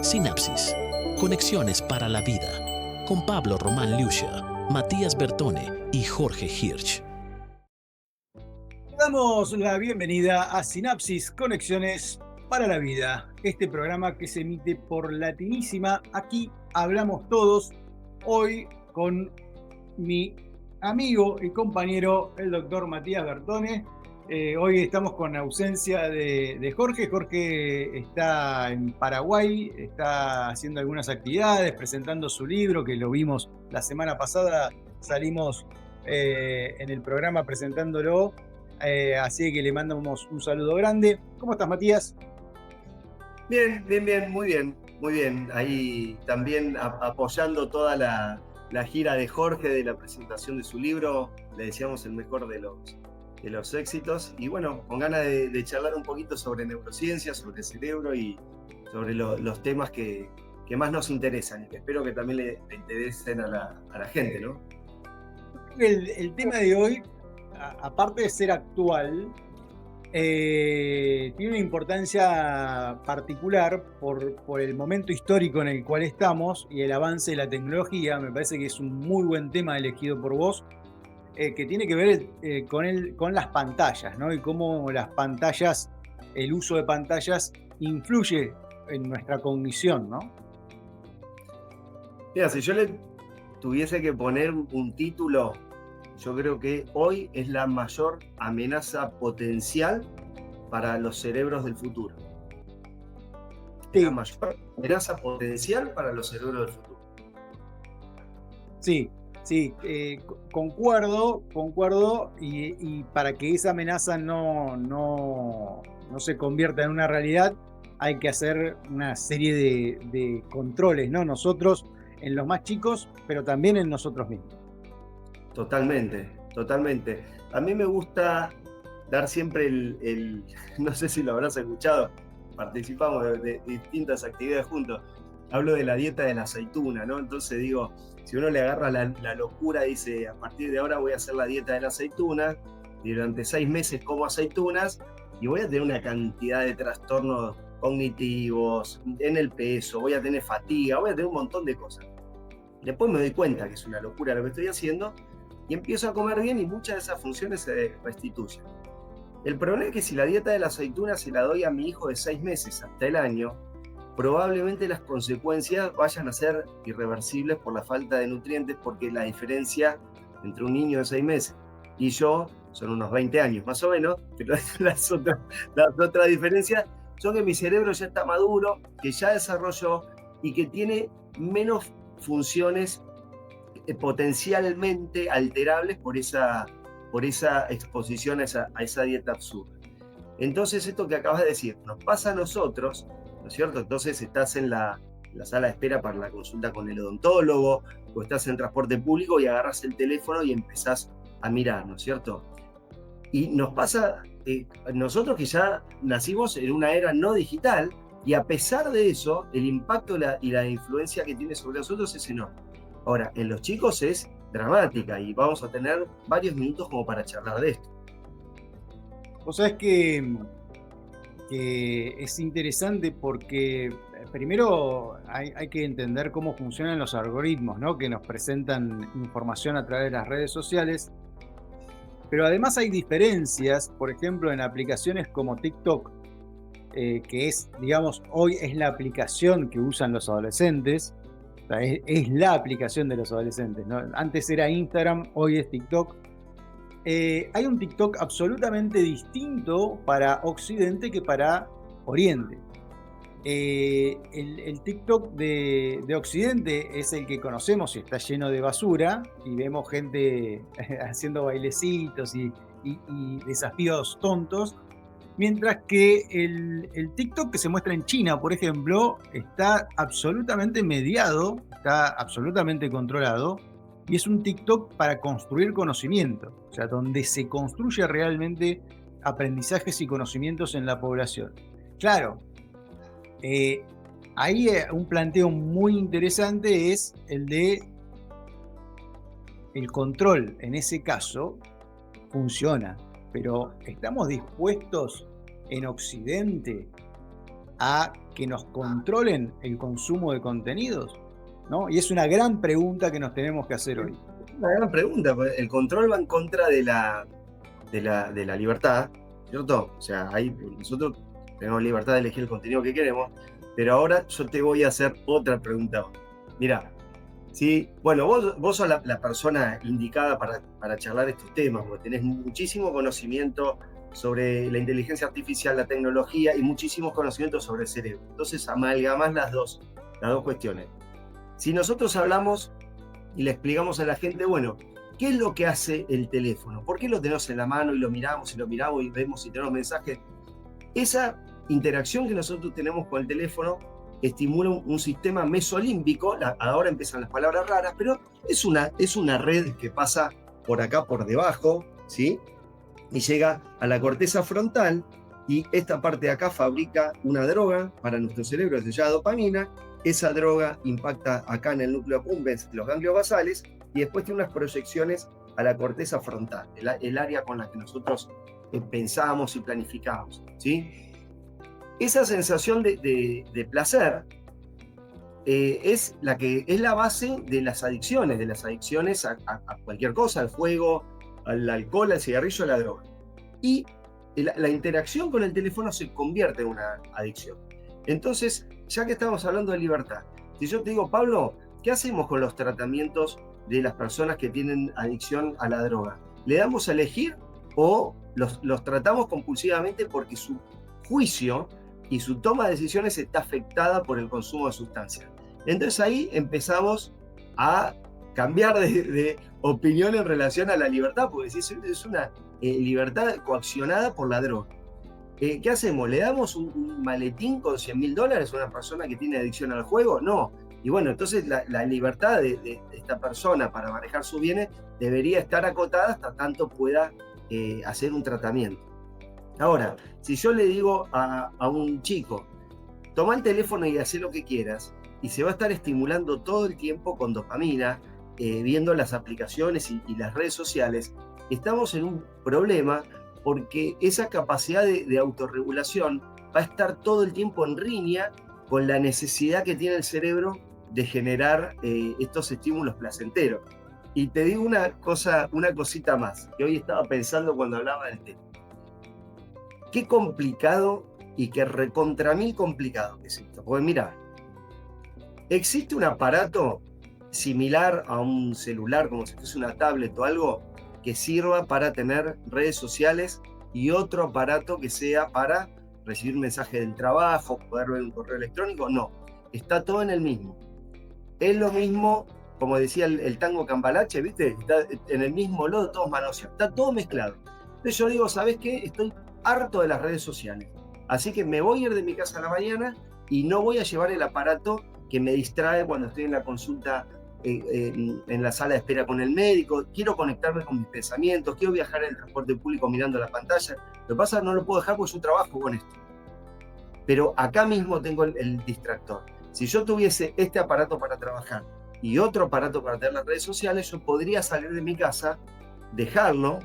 Sinapsis. Conexiones para la vida. Con Pablo Román Lucia, Matías Bertone y Jorge Hirsch. Damos la bienvenida a Sinapsis, Conexiones para la Vida, este programa que se emite por Latinísima. Aquí hablamos todos, hoy con mi amigo y compañero, el doctor Matías Bertone. Hoy estamos con ausencia de Jorge. Jorge está en Paraguay, está haciendo algunas actividades, presentando su libro, que lo vimos la semana pasada, salimos en el programa presentándolo. Así que le mandamos un saludo grande. ¿Cómo estás, Matías? Bien, muy bien. Ahí también apoyando toda la gira de Jorge, de la presentación de su libro. Le deseamos el mejor de los éxitos. Y bueno, con ganas de charlar un poquito sobre neurociencia, sobre el cerebro y sobre los temas que más nos interesan y que espero que también le interesen a la gente, ¿no? El tema de hoy, aparte de ser actual, tiene una importancia particular por el momento histórico en el cual estamos y el avance de la tecnología. Me parece que es un muy buen tema elegido por vos, que tiene que ver con las pantallas, ¿no? Y cómo las pantallas, el uso de pantallas influye en nuestra cognición, ¿no? Mira, si yo le tuviese que poner un título, yo creo que hoy es la mayor amenaza potencial para los cerebros del futuro. Sí. La mayor amenaza potencial para los cerebros del futuro. Sí, concuerdo, y para que esa amenaza no se convierta en una realidad, hay que hacer una serie de controles, ¿no? Nosotros, en los más chicos, pero también en nosotros mismos. Totalmente. A mí me gusta dar siempre no sé si lo habrás escuchado, participamos de distintas actividades juntos. Hablo de la dieta de la aceituna, ¿no? Entonces digo, si uno le agarra la locura, dice, a partir de ahora voy a hacer la dieta de la aceituna, y durante 6 meses como aceitunas, y voy a tener una cantidad de trastornos cognitivos, en el peso, voy a tener fatiga, voy a tener un montón de cosas. Después me doy cuenta que es una locura lo que estoy haciendo, y empiezo a comer bien y muchas de esas funciones se restituyen. El problema es que si la dieta de la aceituna se la doy a mi hijo de 6 meses hasta el año, probablemente las consecuencias vayan a ser irreversibles por la falta de nutrientes, porque la diferencia entre un niño de 6 meses y yo son unos 20 años más o menos, pero las otras diferencias son que mi cerebro ya está maduro, que ya desarrolló y que tiene menos funciones potencialmente alterables por esa exposición a esa dieta absurda. Entonces, esto que acabas de decir nos pasa a nosotros, ¿no es cierto? Entonces estás en la sala de espera para la consulta con el odontólogo, o estás en transporte público y agarras el teléfono y empezás a mirar, ¿no es cierto? Y nos pasa, nosotros que ya nacimos en una era no digital, y a pesar de eso, el impacto y la influencia que tiene sobre nosotros es enorme. Ahora, en los chicos es dramática y vamos a tener varios minutos como para charlar de esto. Vos sabés que es interesante porque primero hay que entender cómo funcionan los algoritmos, ¿no? Que nos presentan información a través de las redes sociales. Pero además hay diferencias, por ejemplo, en aplicaciones como TikTok, que es, digamos, hoy es la aplicación que usan los adolescentes. O sea, es la aplicación de los adolescentes, ¿no? Antes era Instagram, hoy es TikTok. Hay un TikTok absolutamente distinto para Occidente que para Oriente. El TikTok de Occidente es el que conocemos y está lleno de basura, y vemos gente haciendo bailecitos y desafíos tontos. Mientras que el TikTok que se muestra en China, por ejemplo, está absolutamente mediado, está absolutamente controlado, y es un TikTok para construir conocimiento, o sea, donde se construye realmente aprendizajes y conocimientos en la población. Claro, ahí un planteo muy interesante es el de el control. En ese caso, funciona. Pero ¿estamos dispuestos en Occidente a que nos controlen el consumo de contenidos? ¿No? Y es una gran pregunta que nos tenemos que hacer hoy. Una gran pregunta, porque el control va en contra de la libertad, ¿cierto? O sea, nosotros tenemos libertad de elegir el contenido que queremos, pero ahora yo te voy a hacer otra pregunta. Mirá, ¿sí? Bueno, vos sos la persona indicada para charlar estos temas, porque tenés muchísimo conocimiento sobre la inteligencia artificial, la tecnología y muchísimos conocimientos sobre el cerebro. Entonces amalgamás las dos cuestiones. Si nosotros hablamos y le explicamos a la gente, bueno, ¿qué es lo que hace el teléfono? ¿Por qué lo tenemos en la mano y lo miramos y vemos si tenemos mensajes? Esa interacción que nosotros tenemos con el teléfono estimula un sistema mesolímbico, ahora empiezan las palabras raras, pero es una red que pasa por acá, por debajo, ¿sí? Y llega a la corteza frontal, y esta parte de acá fabrica una droga para nuestro cerebro que se llama dopamina. Esa droga impacta acá en el núcleo accumbens, los ganglios basales, y después tiene unas proyecciones a la corteza frontal, el área con la que nosotros pensamos y planificamos, ¿sí? Esa sensación de placer es la base de las adicciones a cualquier cosa, al juego, al alcohol, al cigarrillo, a la droga. Y la interacción con el teléfono se convierte en una adicción. Entonces, ya que estamos hablando de libertad, si yo te digo, Pablo, ¿qué hacemos con los tratamientos de las personas que tienen adicción a la droga? ¿Le damos a elegir o los tratamos compulsivamente porque su juicio y su toma de decisiones está afectada por el consumo de sustancias? Entonces ahí empezamos a cambiar de opinión en relación a la libertad, porque si es una libertad coaccionada por la droga. ¿Qué hacemos? ¿Le damos un maletín con $100.000 a una persona que tiene adicción al juego? No. Y bueno, entonces la libertad de esta persona para manejar sus bienes debería estar acotada hasta tanto pueda hacer un tratamiento. Ahora, si yo le digo a un chico, toma el teléfono y haz lo que quieras, y se va a estar estimulando todo el tiempo con dopamina, viendo las aplicaciones y las redes sociales, estamos en un problema porque esa capacidad de autorregulación va a estar todo el tiempo en riña con la necesidad que tiene el cerebro de generar estos estímulos placenteros. Y te digo una cosita más, que hoy estaba pensando cuando hablaba del tema. Qué complicado y qué recontra mil complicado que es esto. Porque mira, existe un aparato similar a un celular, como si fuese una tablet o algo, que sirva para tener redes sociales, y otro aparato que sea para recibir mensajes del trabajo, poder ver un correo electrónico. No, está todo en el mismo. Es lo mismo, como decía el tango Cambalache, ¿viste? Está en el mismo lodo, todos manoseados, está todo mezclado. Entonces yo digo, ¿sabes qué? Estoy harto de las redes sociales, así que me voy a ir de mi casa a la mañana y no voy a llevar el aparato que me distrae cuando estoy en la consulta, en la sala de espera con el médico. Quiero conectarme con mis pensamientos, quiero viajar en el transporte público mirando la pantalla. Lo que pasa es que no lo puedo dejar porque yo trabajo con esto. Pero acá mismo tengo el distractor. Si yo tuviese este aparato para trabajar y otro aparato para tener las redes sociales, yo podría salir de mi casa, dejarlo,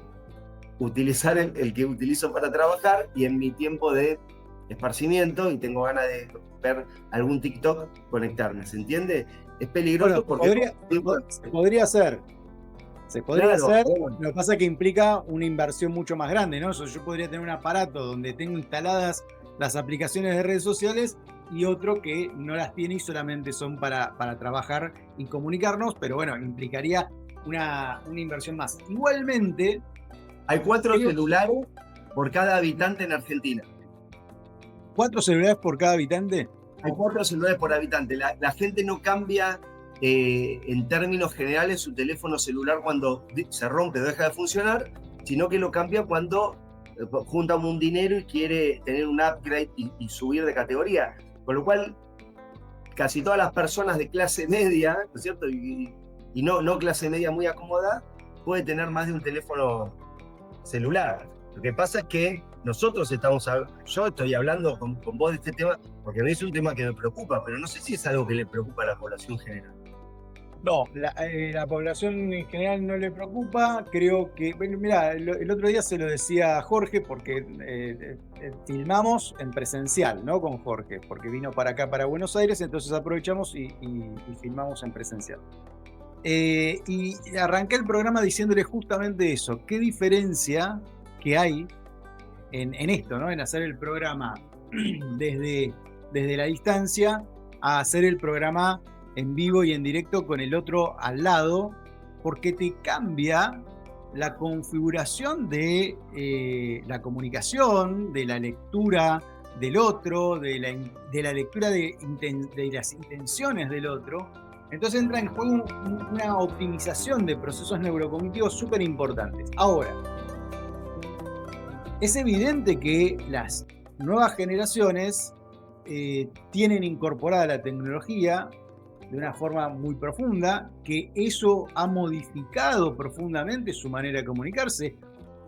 utilizar el que utilizo para trabajar, y en mi tiempo de esparcimiento y tengo ganas de ver algún TikTok, conectarme. ¿Se entiende? Es peligroso, bueno, porque se podría hacer. Se podría hacer, lo que pasa es que implica una inversión mucho más grande, ¿no? Yo podría tener un aparato donde tengo instaladas las aplicaciones de redes sociales y otro que no las tiene y solamente son para trabajar y comunicarnos, pero bueno, implicaría una inversión más. Igualmente, hay 4 celulares por cada habitante en Argentina. ¿4 celulares por cada habitante? Hay 4 celulares por habitante. La gente no cambia en términos generales su teléfono celular cuando se rompe o deja de funcionar, sino que lo cambia cuando junta un dinero y quiere tener un upgrade y subir de categoría. Con lo cual, casi todas las personas de clase media, ¿no es cierto? Y no clase media muy acomodada, puede tener más de un teléfono celular. Lo que pasa es que nosotros yo estoy hablando con vos de este tema porque no es un tema que me preocupa, pero no sé si es algo que le preocupa a la población general. No, la población en general no le preocupa. Creo que, bueno, mira, el otro día se lo decía a Jorge porque filmamos en presencial, ¿no? Con Jorge, porque vino para acá, para Buenos Aires, entonces aprovechamos y filmamos en presencial. Y arranqué el programa diciéndole justamente eso. ¿Qué diferencia que hay en esto, ¿no? En hacer el programa desde la distancia a hacer el programa en vivo y en directo con el otro al lado, porque te cambia la configuración de la comunicación, de la lectura del otro, de la lectura de las intenciones del otro. Entonces entra en juego una optimización de procesos neurocognitivos súper importantes. Ahora, es evidente que las nuevas generaciones tienen incorporada la tecnología de una forma muy profunda, que eso ha modificado profundamente su manera de comunicarse.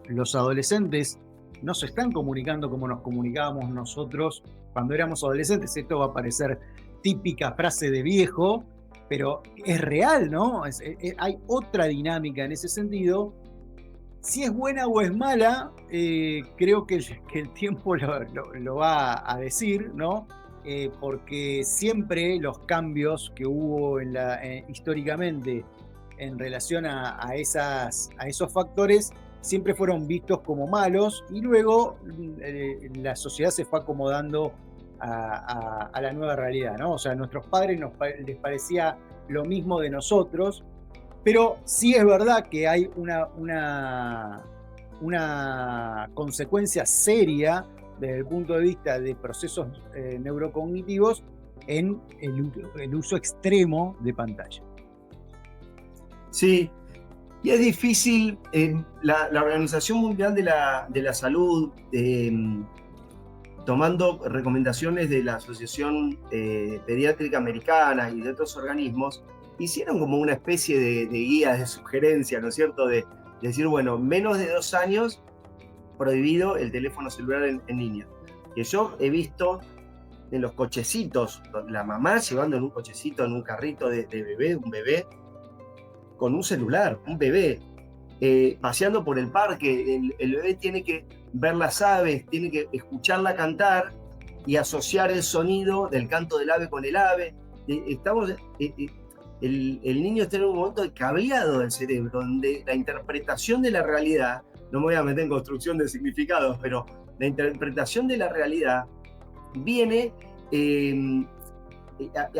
Los adolescentes no se están comunicando como nos comunicábamos nosotros cuando éramos adolescentes. Esto va a parecer típica frase de viejo, pero es real, ¿no? Hay otra dinámica en ese sentido. Si es buena o es mala, creo que el tiempo lo va a decir, ¿no? Porque siempre los cambios que hubo históricamente en relación a esos factores siempre fueron vistos como malos, y luego la sociedad se fue acomodando a la nueva realidad, ¿no? O sea, a nuestros padres les parecía lo mismo de nosotros, pero sí es verdad que hay una consecuencia seria desde el punto de vista de procesos neurocognitivos en el uso extremo de pantalla. Sí, y es difícil. La Organización Mundial de la Salud, tomando recomendaciones de la Asociación Pediátrica Americana y de otros organismos, hicieron como una especie de guía, de sugerencia, ¿no es cierto? De decir, bueno, menos de 2 años, prohibido el teléfono celular en niños. Que yo he visto en los cochecitos, la mamá llevando en un cochecito, en un carrito de bebé, un bebé, con un celular, un bebé, paseando por el parque. El bebé tiene que ver las aves, tiene que escucharla cantar y asociar el sonido del canto del ave con el ave. El niño está en un momento de cableado del cerebro, donde la interpretación de la realidad, no me voy a meter en construcción de significados, pero la interpretación de la realidad viene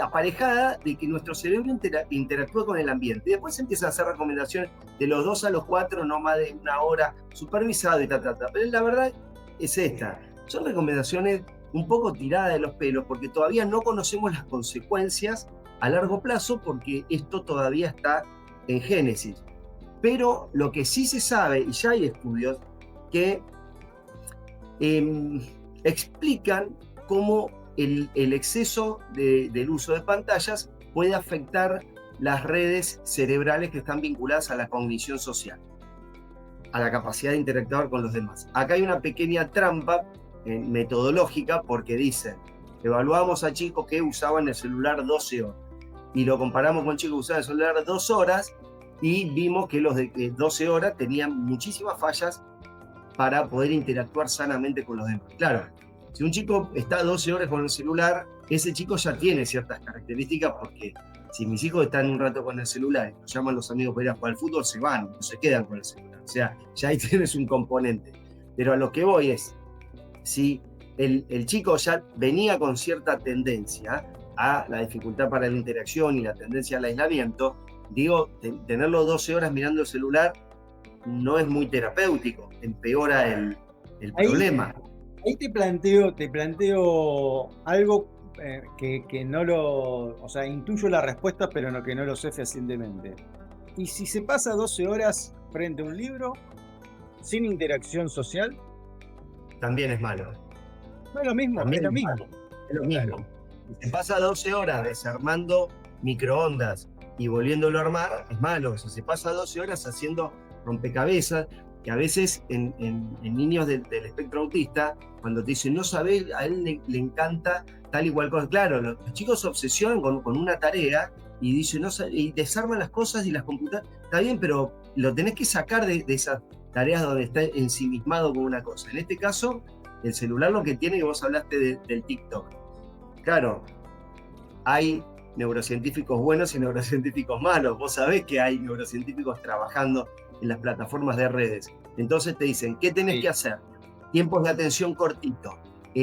aparejada de que nuestro cerebro interactúa con el ambiente. Y después se empiezan a hacer recomendaciones de los 2 a los 4, no más de 1 hora, supervisado y Pero la verdad es esta. Son recomendaciones un poco tiradas de los pelos, porque todavía no conocemos las consecuencias a largo plazo, porque esto todavía está en génesis. Pero lo que sí se sabe, y ya hay estudios que explican cómo el exceso del uso de pantallas puede afectar las redes cerebrales que están vinculadas a la cognición social, a la capacidad de interactuar con los demás. Acá hay una pequeña trampa metodológica, porque dicen, evaluamos a chicos que usaban el celular 12 horas y lo comparamos con chicos que usaban el celular 2 horas, y vimos que los de 12 horas tenían muchísimas fallas para poder interactuar sanamente con los demás. Claro, si un chico está 12 horas con el celular, ese chico ya tiene ciertas características, porque si mis hijos están un rato con el celular y nos llaman los amigos para ir a jugar al fútbol, se van, no se quedan con el celular. O sea, ya ahí tienes un componente. Pero a lo que voy es, si el chico ya venía con cierta tendencia a la dificultad para la interacción y la tendencia al aislamiento, digo, tenerlo 12 horas mirando el celular no es muy terapéutico, empeora el problema. Ahí te planteo algo que no lo... O sea, intuyo la respuesta, pero que no lo sé fehacientemente. ¿Y si se pasa 12 horas frente a un libro, sin interacción social? También es malo. No es lo mismo, También es lo mismo. Es lo mismo. Si se pasa 12 horas desarmando microondas y volviéndolo a armar, es malo. O sea, se pasa 12 horas haciendo rompecabezas, que a veces en niños del espectro autista, cuando te dicen, no sabés, a él le encanta tal y cual cosa. Claro, los chicos se obsesionan con una tarea y dicen, no, y desarman las cosas y las computadoras. Está bien, pero lo tenés que sacar de esas tareas donde está ensimismado con una cosa. En este caso, el celular lo que tiene, que vos hablaste del TikTok. Claro, hay neurocientíficos buenos y neurocientíficos malos. Vos sabés que hay neurocientíficos trabajando en las plataformas de redes. Entonces te dicen, ¿qué tenés que hacer? Tiempos de atención cortito,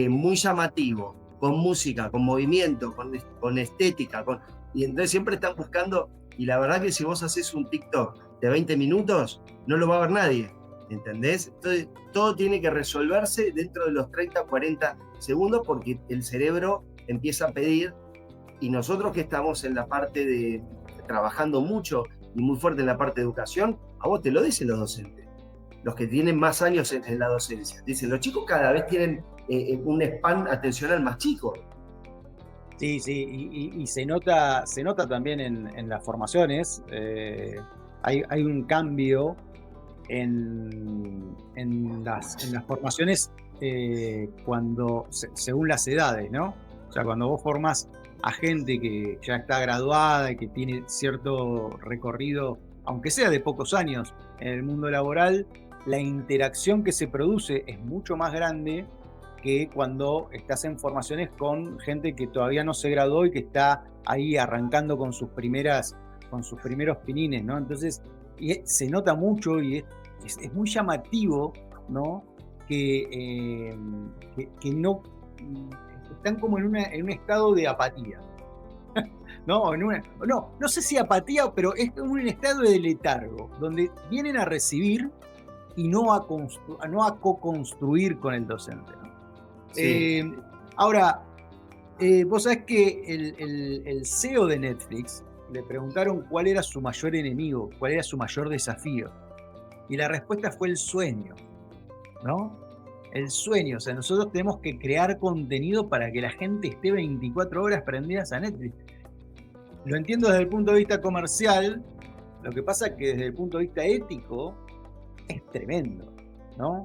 muy llamativo, con música, con movimiento, con estética. Y entonces siempre están buscando, y la verdad que si vos haces un TikTok de 20 minutos, no lo va a ver nadie, ¿entendés? Entonces todo tiene que resolverse dentro de los 30, 40 segundos porque el cerebro empieza a pedir, y nosotros que estamos en la parte de trabajando mucho y muy fuerte en la parte de educación, a vos te lo dicen los docentes, los que tienen más años en la docencia. Dicen, los chicos cada vez tienen un span atencional más chico. Sí, y se nota también en las formaciones. Hay un cambio en las formaciones según las edades, ¿no? O sea, cuando vos formás a gente que ya está graduada y que tiene cierto recorrido, aunque sea de pocos años, en el mundo laboral, la interacción que se produce es mucho más grande que cuando estás en formaciones con gente que todavía no se graduó y que está ahí arrancando con sus primeros pinines, ¿no? Entonces, se nota mucho y es muy llamativo, ¿no? Que no están como en un estado de apatía. No sé si apatía, pero es como un estado de letargo, donde vienen a recibir y no a co-construir con el docente, ¿no? Sí. Ahora, vos sabés que el CEO de Netflix le preguntaron cuál era su mayor enemigo, cuál era su mayor desafío. Y la respuesta fue el sueño, ¿no? El sueño. O sea, nosotros tenemos que crear contenido para que la gente esté 24 horas prendidas a Netflix. Lo entiendo desde el punto de vista comercial, lo que pasa es que desde el punto de vista ético es tremendo, ¿no?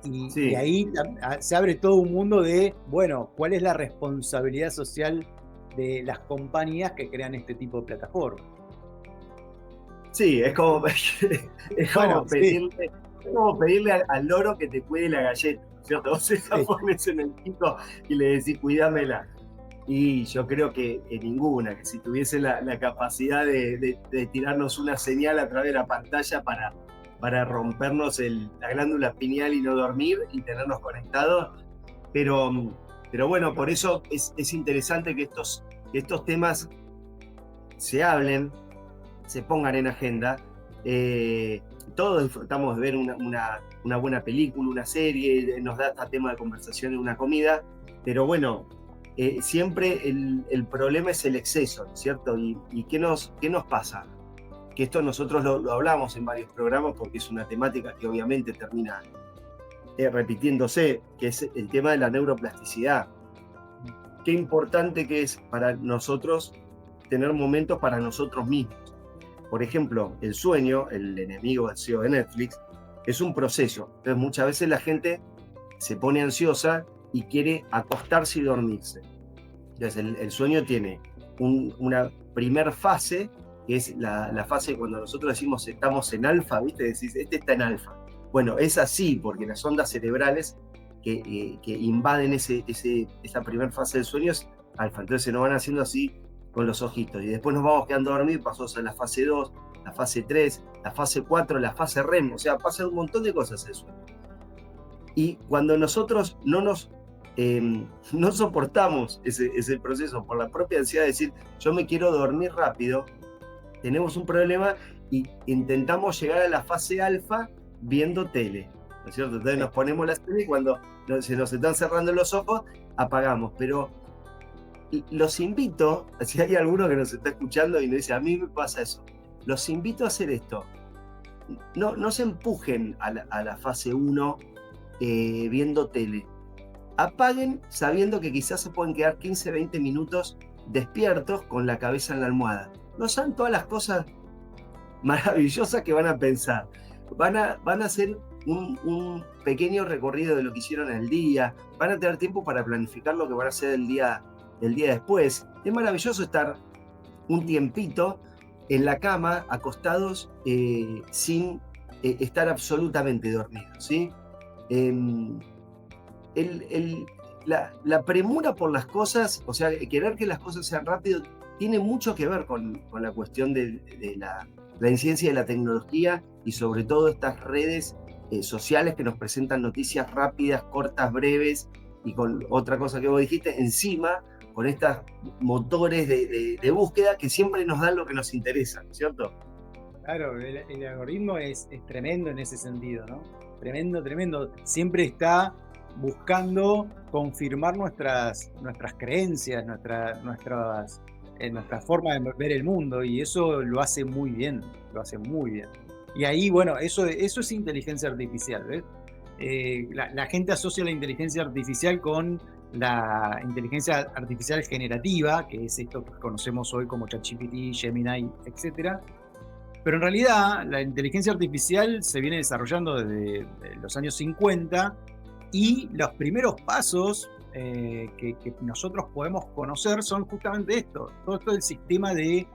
Y ahí se abre todo un mundo de, bueno, ¿cuál es la responsabilidad social de las compañías que crean este tipo de plataformas? Sí, es como pedirle al loro que te cuide la galleta, ¿cierto? Vos se la pones en el pico y le decís, cuídamela. Y yo creo que ninguna, que si tuviese la capacidad de tirarnos una señal a través de la pantalla para rompernos la glándula pineal y no dormir y tenernos conectados. Pero bueno, por eso es interesante que estos temas se hablen, se pongan en agenda. Todos disfrutamos de ver una buena película, una serie, nos da hasta tema de conversación en una comida, pero bueno, siempre el problema es el exceso, ¿cierto? ¿Y qué nos pasa? Que esto nosotros lo hablamos en varios programas porque es una temática que obviamente termina repitiéndose, que es el tema de la neuroplasticidad. Qué importante que es para nosotros tener momentos para nosotros mismos. Por ejemplo, el sueño, el enemigo del CEO de Netflix, es un proceso. Entonces muchas veces la gente se pone ansiosa y quiere acostarse y dormirse. Entonces el sueño tiene una primer fase, que es la fase cuando nosotros decimos estamos en alfa, ¿viste? Decís, este está en alfa. Bueno, es así, porque las ondas cerebrales que invaden esa primera fase del sueño es alfa. Entonces se nos van haciendo así con los ojitos. Y después nos vamos quedando dormidos, pasamos a la fase 2, la fase 3, la fase 4, la fase REM. O sea, pasan un montón de cosas el sueño. Y cuando nosotros no soportamos ese proceso por la propia ansiedad de decir, yo me quiero dormir rápido, tenemos un problema y intentamos llegar a la fase alfa viendo tele, ¿no es cierto? Entonces nos ponemos la tele y cuando se nos están cerrando los ojos, apagamos. Pero los invito, si hay alguno que nos está escuchando y nos dice, a mí me pasa eso, los invito a hacer esto. No se empujen a la fase 1 viendo tele. Apaguen sabiendo que quizás se pueden quedar 15, 20 minutos despiertos con la cabeza en la almohada. No saben todas las cosas maravillosas que van a pensar. Van a ser un pequeño recorrido de lo que hicieron en el día, van a tener tiempo para planificar lo que van a hacer el día después. Es maravilloso estar un tiempito en la cama, acostados, sin estar absolutamente dormidos, ¿sí? La premura por las cosas, o sea, querer que las cosas sean rápido, tiene mucho que ver con la cuestión de la incidencia de la tecnología y sobre todo estas redes sociales que nos presentan noticias rápidas, cortas, breves, y con otra cosa que vos dijiste, encima, con estos motores de búsqueda que siempre nos dan lo que nos interesa, ¿cierto? Claro, el algoritmo es tremendo en ese sentido, ¿no? Tremendo, tremendo. Siempre está buscando confirmar nuestras creencias, nuestra forma de ver el mundo, y eso lo hace muy bien, lo hace muy bien. Y ahí, bueno, eso es inteligencia artificial, ¿ves? La gente asocia la inteligencia artificial con la inteligencia artificial generativa, que es esto que conocemos hoy como ChatGPT, Gemini, etcétera. Pero en realidad la inteligencia artificial se viene desarrollando desde los años 50, y los primeros pasos que nosotros podemos conocer son justamente esto. Todo esto del sistema de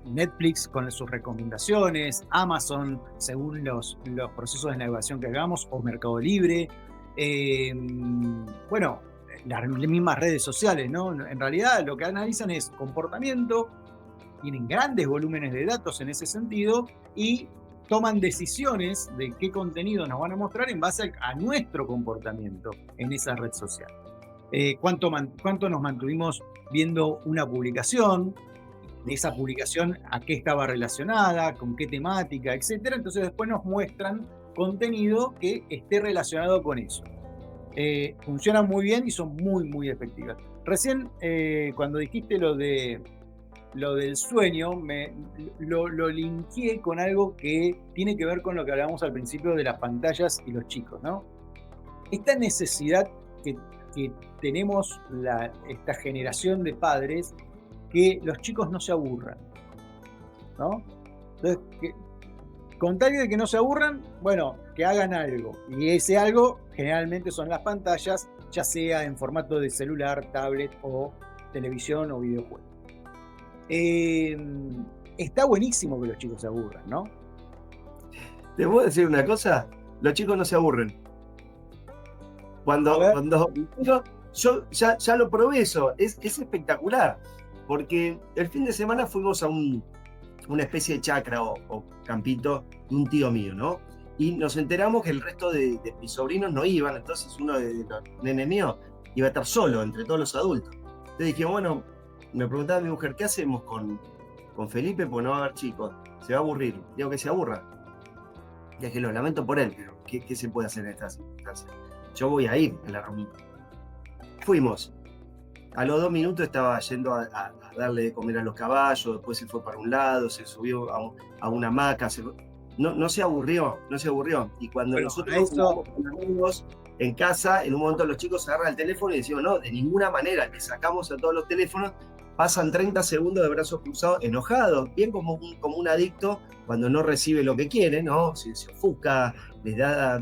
Netflix con sus recomendaciones, Amazon según los procesos de navegación que hagamos, o Mercado Libre. Bueno, las mismas redes sociales, ¿no? En realidad lo que analizan es comportamiento, tienen grandes volúmenes de datos en ese sentido y toman decisiones de qué contenido nos van a mostrar en base a nuestro comportamiento en esa red social. Cuánto nos mantuvimos viendo una publicación, de esa publicación a qué estaba relacionada, con qué temática, etcétera. Entonces después nos muestran contenido que esté relacionado con eso. Funcionan muy bien y son muy, muy efectivas. Recién, cuando dijiste lo del sueño, lo linkeé con algo que tiene que ver con lo que hablábamos al principio de las pantallas y los chicos, ¿no? Esta necesidad que tenemos esta generación de padres, que los chicos no se aburran, ¿no? Entonces, con tal de que no se aburran, bueno, que hagan algo. Y ese algo generalmente son las pantallas, ya sea en formato de celular, tablet o televisión o videojuego. Está buenísimo que los chicos se aburran, ¿no? ¿Te puedo decir una cosa? Los chicos no se aburren. Yo ya lo probé eso, es espectacular. Porque el fin de semana fuimos a una especie de chacra o campito de un tío mío, ¿no? Y nos enteramos que el resto de mis sobrinos no iban, entonces uno de los nenes míos iba a estar solo entre todos los adultos. Entonces dije, bueno, me preguntaba mi mujer, ¿qué hacemos con Felipe? Porque no va a haber chicos, se va a aburrir. Digo que se aburra. Y dije, lo lamento por él, pero ¿qué se puede hacer en estas circunstancias? Yo voy a ir en la reunión. Fuimos. A los 2 minutos estaba yendo a darle de comer a los caballos, después se fue para un lado, se subió a una hamaca, no se aburrió. Y cuando nosotros jugamos con amigos en casa, en un momento los chicos agarran el teléfono y decimos, no, de ninguna manera, le sacamos a todos los teléfonos, pasan 30 segundos de brazos cruzados, enojados, bien como un adicto cuando no recibe lo que quiere, ¿no? Se ofusca, les da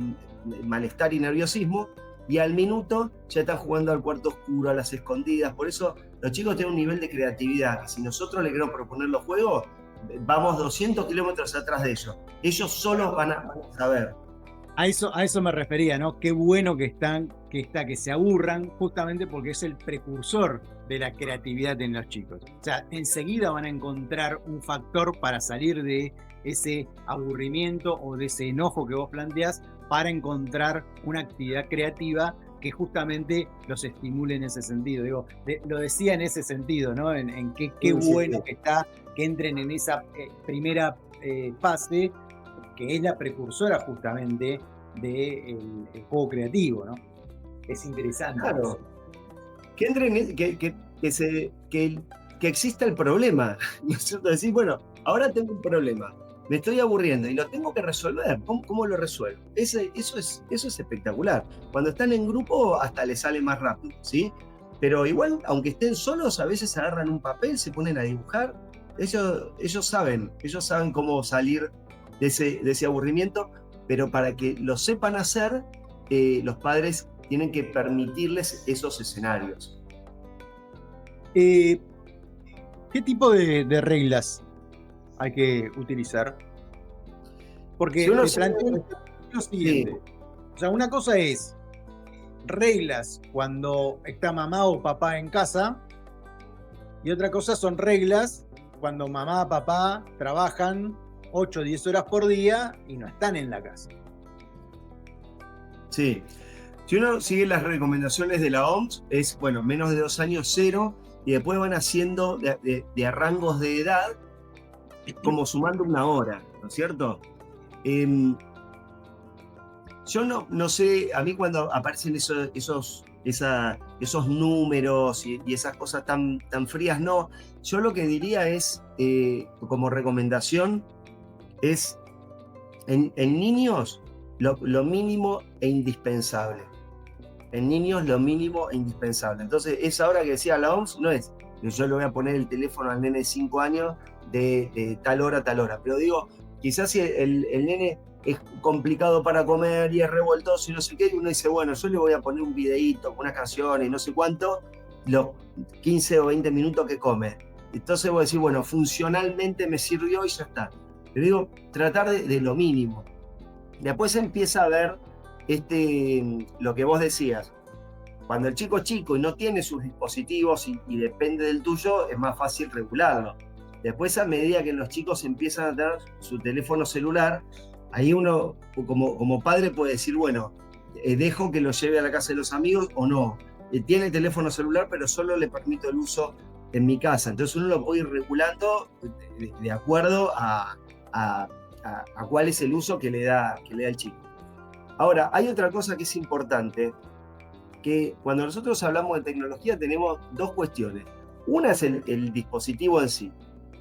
malestar y nerviosismo. Y al minuto ya están jugando al cuarto oscuro, a las escondidas. Por eso los chicos tienen un nivel de creatividad. Si nosotros les queremos proponer los juegos, vamos 200 kilómetros atrás de ellos. Ellos solos van a saber. A eso me refería, ¿no? Qué bueno que se aburran, justamente porque es el precursor de la creatividad en los chicos. O sea, enseguida van a encontrar un factor para salir de ese aburrimiento o de ese enojo que vos planteás, para encontrar una actividad creativa que justamente los estimule en ese sentido. Digo, lo decía en ese sentido, ¿no? En qué bueno que está que entren en esa primera fase, que es la precursora justamente del juego creativo, ¿no? Es interesante. Claro. Que entren, que exista el problema, ¿no es cierto? Decir, bueno, ahora tengo un problema, me estoy aburriendo y lo tengo que resolver. ¿Cómo lo resuelvo? Eso es espectacular. Cuando están en grupo hasta les sale más rápido, ¿sí? Pero igual, aunque estén solos, a veces agarran un papel, se ponen a dibujar. Ellos saben cómo salir de ese aburrimiento. pero para que lo sepan hacer, los padres tienen que permitirles esos escenarios. ¿Qué tipo de reglas hay que utilizar? Porque Si uno planteo lo siguiente. O sea, una cosa es reglas cuando está mamá o papá en casa, y otra cosa son reglas cuando mamá o papá trabajan 8 o 10 horas por día y no están en la casa. Sí. Si uno sigue las recomendaciones de la OMS, es, bueno, menos de 2 años, 0, y después van haciendo de a rangos de edad, como sumando 1 hora, ¿no es cierto? Yo no sé, a mí cuando aparecen esos números y esas cosas tan frías, no. Yo lo que diría es, como recomendación, es en niños lo mínimo e indispensable. En niños lo mínimo e indispensable. Entonces, esa hora que decía la OMS no es que yo le voy a poner el teléfono al nene de 5 años de tal hora a tal hora. Pero digo, quizás si el nene es complicado para comer y es revoltoso y no sé qué, y uno dice, bueno, yo le voy a poner un videíto con unas canciones y no sé cuánto, los 15 o 20 minutos que come. Entonces voy a decir, bueno, funcionalmente me sirvió y ya está. Pero digo, tratar de lo mínimo. Después empieza a ver lo que vos decías. Cuando el chico es chico y no tiene sus dispositivos y depende del tuyo, es más fácil regularlo. Después, a medida que los chicos empiezan a tener su teléfono celular, ahí uno como padre puede decir, bueno, dejo que lo lleve a la casa de los amigos o no. Tiene teléfono celular, pero solo le permito el uso en mi casa. Entonces uno lo puede ir regulando de acuerdo a cuál es el uso que le da el chico. Ahora, hay otra cosa que es importante, que cuando nosotros hablamos de tecnología tenemos 2 cuestiones. Una es el dispositivo en sí,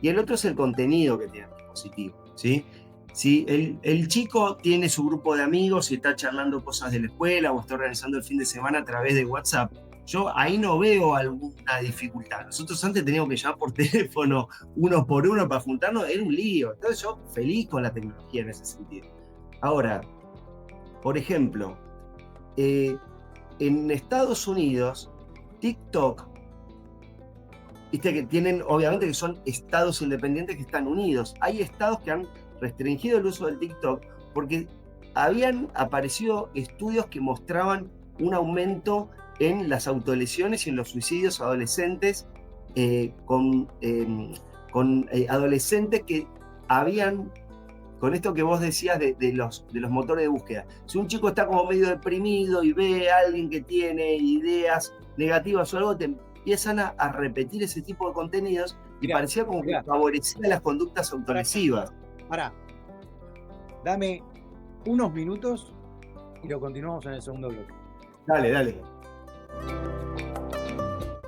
y el otro es el contenido que tiene el dispositivo, ¿sí? Si el chico tiene su grupo de amigos y está charlando cosas de la escuela o está organizando el fin de semana a través de WhatsApp, yo ahí no veo alguna dificultad. Nosotros antes teníamos que llamar por teléfono uno por uno para juntarnos, era un lío. Entonces yo feliz con la tecnología en ese sentido. Ahora, por ejemplo, en Estados Unidos, TikTok, viste que tienen, obviamente que son estados independientes que están unidos. Hay estados que han restringido el uso del TikTok porque habían aparecido estudios que mostraban un aumento en las autolesiones y en los suicidios adolescentes con adolescentes que habían, con esto que vos decías de los motores de búsqueda. Si un chico está como medio deprimido y ve a alguien que tiene ideas negativas o algo, te empiezan a repetir ese tipo de contenidos y parecía como que favorecía las conductas autolesivas. Pará, dame unos minutos y lo continuamos en el segundo bloque. Dale.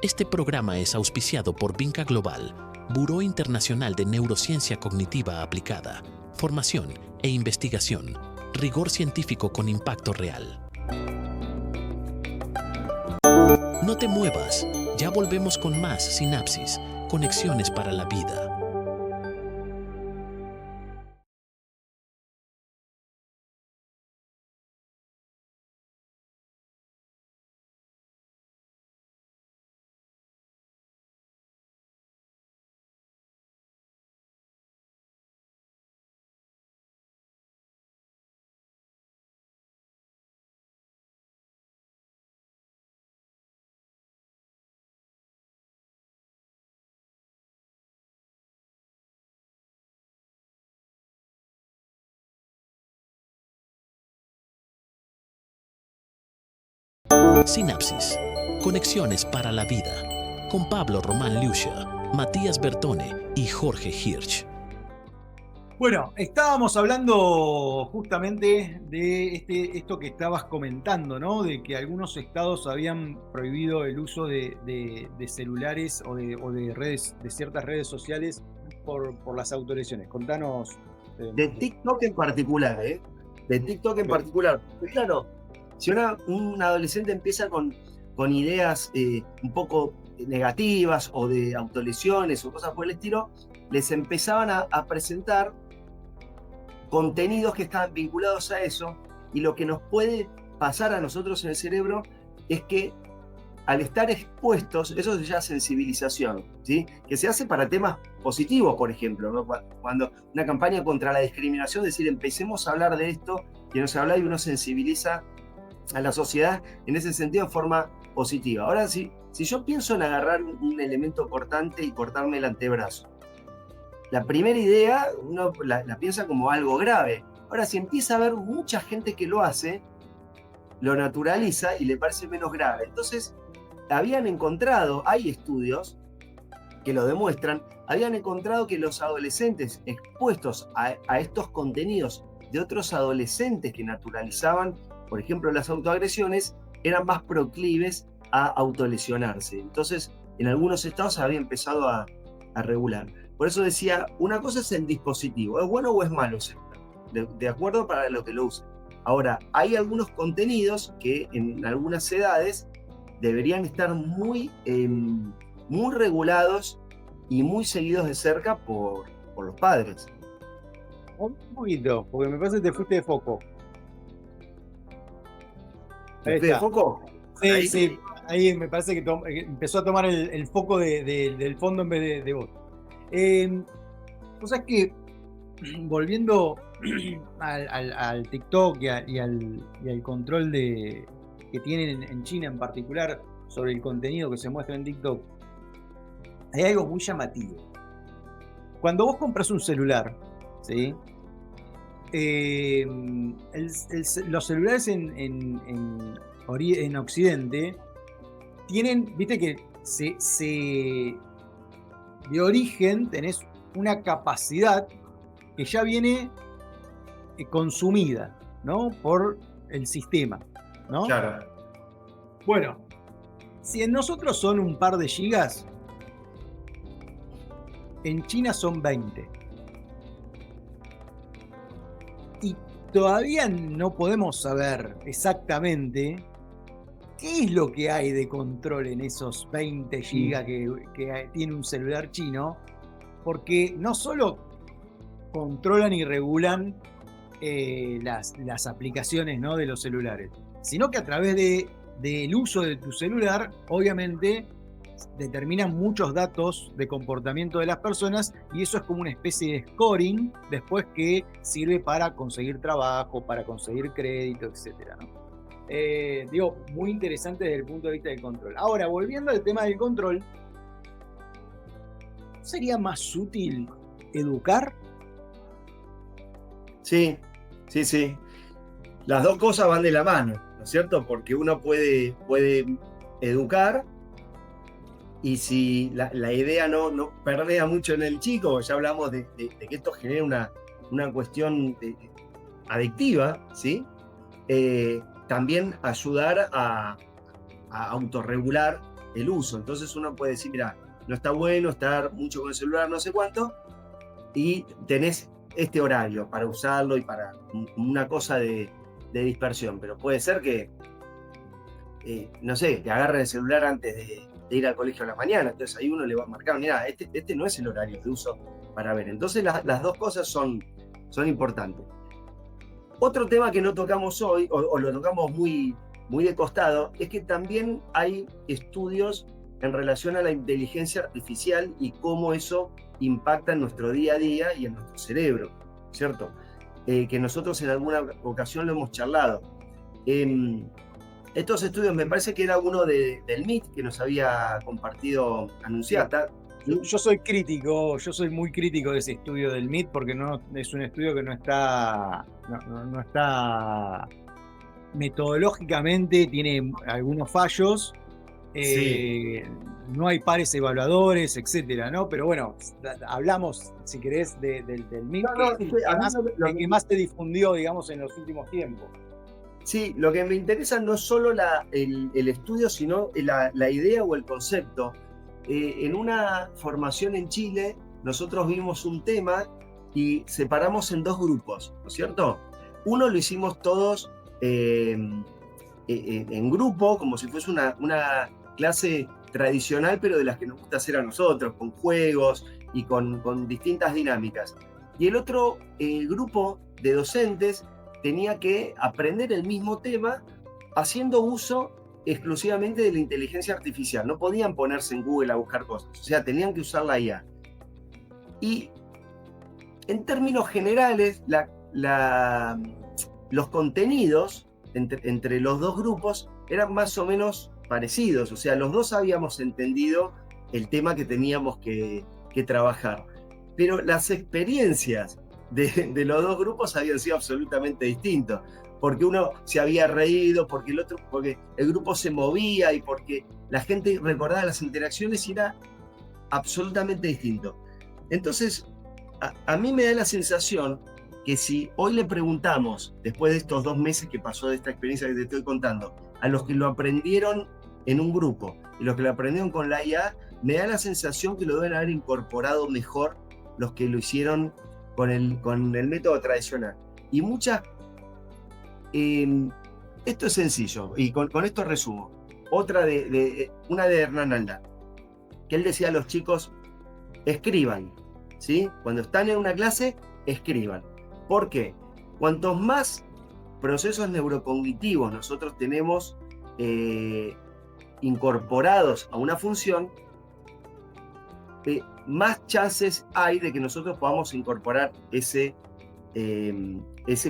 Este programa es auspiciado por Vinca Global, Buró Internacional de Neurociencia Cognitiva Aplicada, formación e investigación, rigor científico con impacto real. No te muevas, ya volvemos con más Sinapsis, conexiones para la vida. Sinapsis, conexiones para la vida, con Pablo Román Lucia, Matías Bertone y Jorge Hirsch. Bueno, estábamos hablando justamente de esto que estabas comentando, ¿no? De que algunos estados habían prohibido el uso de celulares o de redes, de ciertas redes sociales por las autolesiones. Contanos. De TikTok en particular, ¿eh? De TikTok en particular. Pero claro, si un adolescente empieza con ideas un poco negativas o de autolesiones o cosas por el estilo, les empezaban a presentar contenidos que estaban vinculados a eso, y lo que nos puede pasar a nosotros en el cerebro es que al estar expuestos, eso se llama sensibilización, ¿sí? Que se hace para temas positivos, por ejemplo, ¿no? Cuando una campaña contra la discriminación, es decir, empecemos a hablar de esto, que no se habla y uno sensibiliza a la sociedad en ese sentido de forma positiva. Ahora, si yo pienso en agarrar un elemento cortante y cortarme el antebrazo, la primera idea uno la piensa como algo grave. Ahora, si empieza a haber mucha gente que lo hace, lo naturaliza y le parece menos grave. Entonces, hay estudios que lo demuestran, habían encontrado que los adolescentes expuestos a estos contenidos de otros adolescentes que naturalizaban, por ejemplo, las autoagresiones, eran más proclives a autolesionarse. Entonces, en algunos estados había empezado a regular. Por eso decía, una cosa es el dispositivo, ¿es bueno o es malo ese celular? De acuerdo para lo que lo use. Ahora, hay algunos contenidos que en algunas edades deberían estar muy regulados y muy seguidos de cerca por los padres. Un poquito, porque me parece que te fuiste de foco. ¿Te fuiste de foco? Sí, sí. Ahí me parece que empezó a tomar el foco del fondo en vez de vos. O sea, que volviendo al TikTok y al control que tienen en China en particular sobre el contenido que se muestra en TikTok, hay algo muy llamativo. Cuando vos compras un celular, ¿sí? Los celulares en Occidente tienen, viste que de origen tenés una capacidad que ya viene consumida, ¿no? Por el sistema, ¿no? Claro. Bueno, si en nosotros son un par de gigas, en China son 20. Y todavía no podemos saber exactamente qué es lo que hay de control en esos 20 gigas que tiene un celular chino, porque no solo controlan y regulan las aplicaciones, ¿no?, de los celulares, sino que a través del uso de tu celular, obviamente, determinan muchos datos de comportamiento de las personas, y eso es como una especie de scoring después que sirve para conseguir trabajo, para conseguir crédito, etcétera, ¿no? Digo, muy interesante desde el punto de vista del control. Ahora, volviendo al tema del control, ¿sería más útil educar? Sí. Las dos cosas van de la mano, ¿no es cierto? Porque uno puede educar, y si la idea no perdea mucho en el chico, ya hablamos de que esto genera una cuestión adictiva, ¿sí? También ayudar a autorregular el uso. Entonces uno puede decir, mira, no está bueno estar mucho con el celular, no sé cuánto, y tenés este horario para usarlo y para una cosa de dispersión. Pero puede ser que, no sé, que agarren el celular antes de ir al colegio a la mañana, entonces ahí uno le va a marcar, mira, este no es el horario de uso para ver. Entonces las dos cosas son importantes. Otro tema que no tocamos hoy, o lo tocamos muy, muy de costado, es que también hay estudios en relación a la inteligencia artificial y cómo eso impacta en nuestro día a día y en nuestro cerebro, ¿cierto? Que nosotros en alguna ocasión lo hemos charlado. Estos estudios, me parece que era uno del MIT que nos había compartido Anunciata. Yo soy crítico, yo soy muy crítico de ese estudio del MIT, porque no es un estudio que no está metodológicamente, tiene algunos fallos. Sí. No hay pares evaluadores, etcétera, ¿no? Pero bueno, hablamos, si querés, del MIT, que más se difundió, digamos, en los últimos tiempos. Sí, lo que me interesa no es solo el estudio, sino la idea o el concepto. En una formación en Chile, nosotros vimos un tema y separamos en dos grupos, ¿no es cierto? Uno lo hicimos todos en grupo, como si fuese una clase tradicional, pero de las que nos gusta hacer a nosotros, con juegos y con distintas dinámicas. Y el otro grupo de docentes tenía que aprender el mismo tema haciendo uso exclusivamente de la inteligencia artificial. No podían ponerse en Google a buscar cosas, o sea, tenían que usar la IA. Y en términos generales, los contenidos entre los dos grupos eran más o menos parecidos, o sea, los dos habíamos entendido el tema que teníamos que trabajar, pero las experiencias de los dos grupos habían sido absolutamente distintos, porque uno se había reído, porque el grupo se movía y porque la gente recordaba las interacciones y era absolutamente distinto. Entonces, a mí me da la sensación que si hoy le preguntamos, después de estos 2 meses que pasó de esta experiencia que te estoy contando, a los que lo aprendieron en un grupo y los que lo aprendieron con la IA, me da la sensación que lo deben haber incorporado mejor los que lo hicieron con el método tradicional. Y esto es sencillo, y con esto resumo. Una de Hernán Aldán, que él decía a los chicos, escriban, ¿sí? Cuando están en una clase, escriban. ¿Por qué? Cuantos más procesos neurocognitivos nosotros tenemos incorporados a una función, más chances hay de que nosotros podamos incorporar ese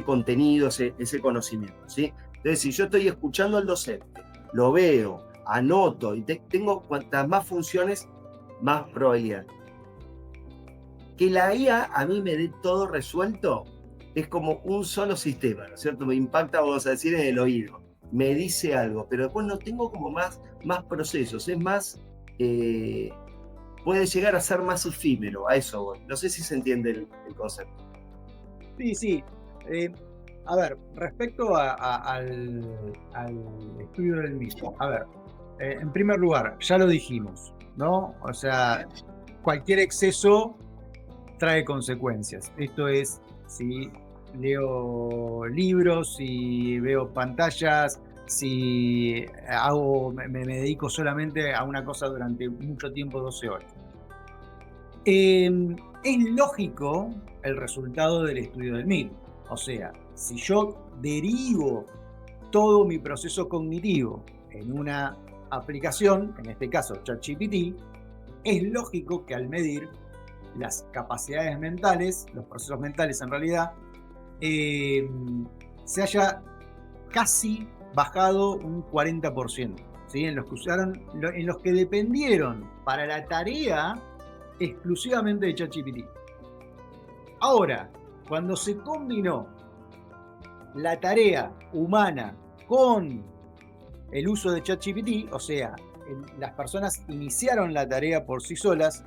contenido, ese conocimiento, ¿sí? Entonces, si yo estoy escuchando al docente, lo veo, anoto y tengo cuantas más funciones, más probabilidad. Que la IA a mí me dé todo resuelto es como un solo sistema, ¿no es cierto? Me impacta, vamos a decir, en el oído. Me dice algo, pero después no tengo como más procesos. Es más, puede llegar a ser más efímero, a eso voy. No sé si se entiende el concepto. Sí. A ver, respecto al estudio del mismo. A ver, en primer lugar, ya lo dijimos, ¿no? O sea, cualquier exceso trae consecuencias. Esto es, si leo libros, si veo pantallas, si me dedico solamente a una cosa durante mucho tiempo, 12 horas. Es lógico el resultado del estudio del mismo. O sea, si yo derivo todo mi proceso cognitivo en una aplicación, en este caso ChatGPT, es lógico que al medir las capacidades mentales, los procesos mentales en realidad, se haya casi bajado un 40%, ¿sí? En los que dependieron para la tarea exclusivamente de ChatGPT. Ahora, cuando se combinó la tarea humana con el uso de ChatGPT, o sea, las personas iniciaron la tarea por sí solas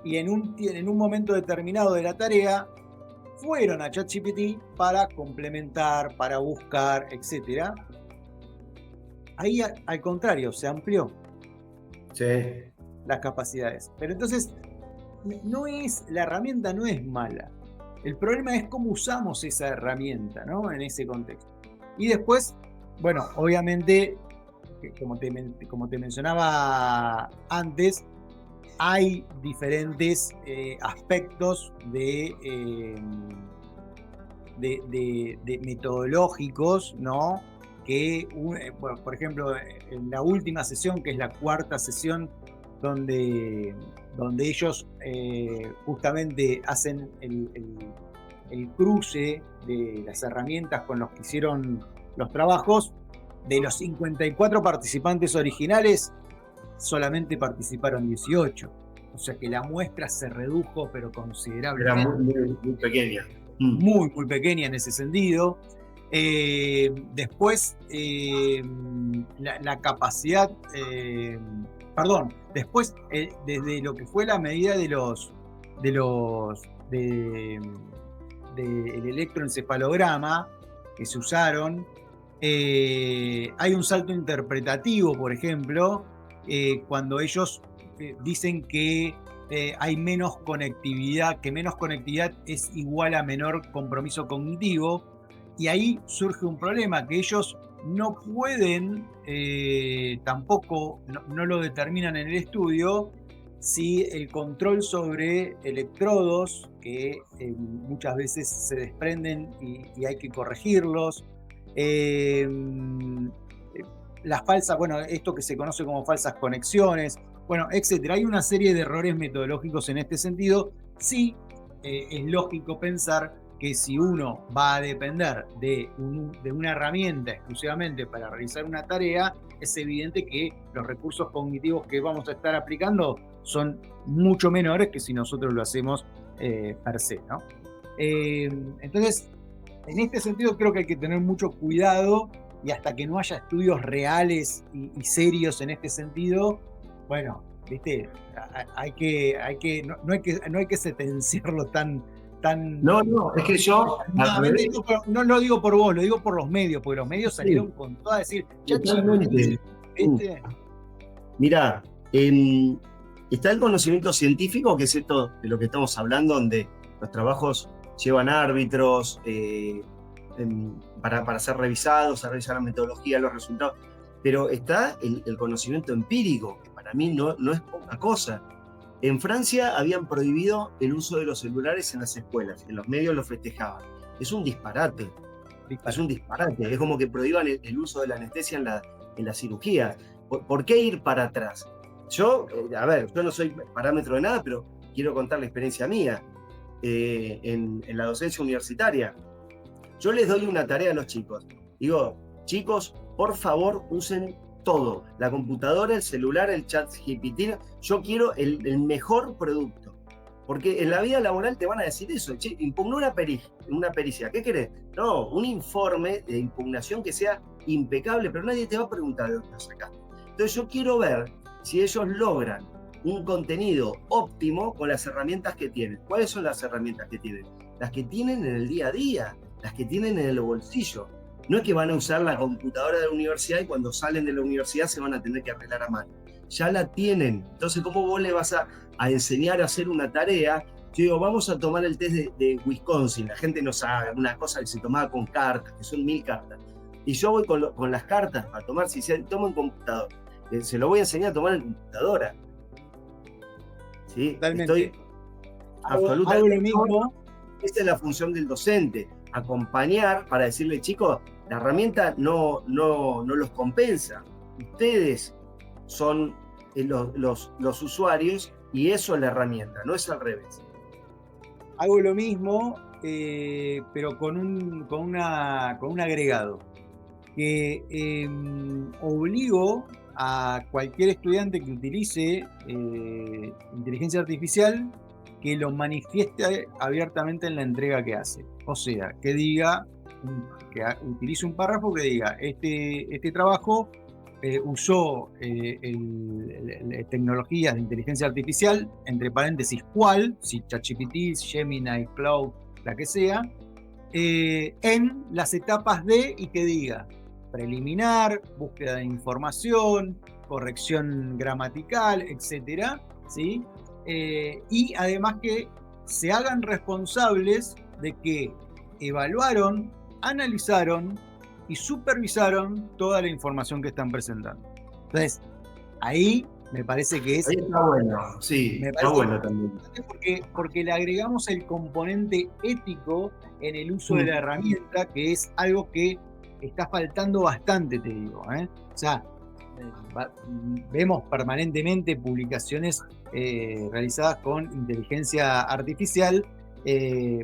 y en un momento determinado de la tarea fueron a ChatGPT para complementar, para buscar, etc. Ahí, al contrario, se amplió las capacidades. Pero entonces, la herramienta no es mala. El problema es cómo usamos esa herramienta, ¿no? En ese contexto. Y después, bueno, obviamente, como te mencionaba antes, hay diferentes aspectos de metodológicos, ¿no? Que, bueno, por ejemplo, en la última sesión, que es la 4ª sesión, donde ellos justamente hacen el cruce de las herramientas con los que hicieron los trabajos, de los 54 participantes originales, solamente participaron 18. O sea que la muestra se redujo, pero considerablemente. Era muy pequeña. Muy pequeña en ese sentido. Después, la capacidad... después, desde lo que fue la medida del electroencefalograma que se usaron, hay un salto interpretativo, por ejemplo, cuando ellos dicen que hay menos conectividad, que menos conectividad es igual a menor compromiso cognitivo, y ahí surge un problema, que ellos no pueden, tampoco, no lo determinan en el estudio, sí el control sobre electrodos que muchas veces se desprenden y hay que corregirlos. Las falsas, bueno, esto que se conoce como falsas conexiones, bueno, etcétera. Hay una serie de errores metodológicos en este sentido. Sí, es lógico pensar que si uno va a depender de una herramienta exclusivamente para realizar una tarea, es evidente que los recursos cognitivos que vamos a estar aplicando son mucho menores que si nosotros lo hacemos per se, ¿no? Entonces, en este sentido creo que hay que tener mucho cuidado, y hasta que no haya estudios reales y serios en este sentido, bueno, ¿viste? No hay que sentenciarlo tan... No, es que yo... No lo digo por vos, lo digo por los medios, porque los medios salieron con todo a decir... Totalmente. Mirá, está el conocimiento científico, que es esto de lo que estamos hablando, donde los trabajos llevan árbitros para ser revisados, a revisar la metodología, los resultados. Pero está el conocimiento empírico, que para mí no es poca cosa. En Francia habían prohibido el uso de los celulares en las escuelas, en los medios lo festejaban. Es un disparate. Es un disparate. Es como que prohíban el uso de la anestesia en la cirugía. ¿Por qué ir para atrás? Yo no soy parámetro de nada, pero quiero contar la experiencia mía en la docencia universitaria. Yo les doy una tarea a los chicos. Digo, chicos, por favor, usen todo. La computadora, el celular, el chat GPT. Yo quiero el mejor producto. Porque en la vida laboral te van a decir eso. Che, impugná una pericia. ¿Qué querés? No, un informe de impugnación que sea impecable, pero nadie te va a preguntar de dónde lo sacaste. Entonces yo quiero ver si ellos logran un contenido óptimo con las herramientas que tienen. ¿Cuáles son las herramientas que tienen? Las que tienen en el día a día, las que tienen en el bolsillo. No es que van a usar la computadora de la universidad y cuando salen de la universidad se van a tener que arreglar a mano. Ya la tienen. Entonces, ¿cómo vos le vas a enseñar a hacer una tarea? Yo digo, vamos a tomar el test de Wisconsin. La gente no sabe, una cosa que se tomaba con cartas, que son 1000 cartas. Y yo voy con las cartas a tomar, si se toma en computador. Se lo voy a enseñar a tomar en computadora. ¿Sí? Totalmente. Absolutamente. Hago lo mismo. Esta es la función del docente. Acompañar para decirle, chicos, la herramienta no los compensa. Ustedes son los usuarios y eso es la herramienta, no es al revés. Hago lo mismo, pero con un agregado. Que obligo a cualquier estudiante que utilice inteligencia artificial que lo manifieste abiertamente en la entrega que hace. O sea, que diga, que utilice un párrafo que diga, este trabajo usó tecnologías de inteligencia artificial, entre paréntesis, ¿cuál? Si ChatGPT, Gemini, Cloud, la que sea, en las etapas de, y que diga, preliminar, búsqueda de información, corrección gramatical, etcétera, ¿sí? Y además que se hagan responsables de que evaluaron, analizaron y supervisaron toda la información que están presentando. Entonces, ahí me parece que es... Ahí está bueno, sí, está bueno también. Porque le agregamos el componente ético en el uso de la herramienta, que es algo que está faltando bastante, te digo. O sea, vemos permanentemente publicaciones realizadas con inteligencia artificial,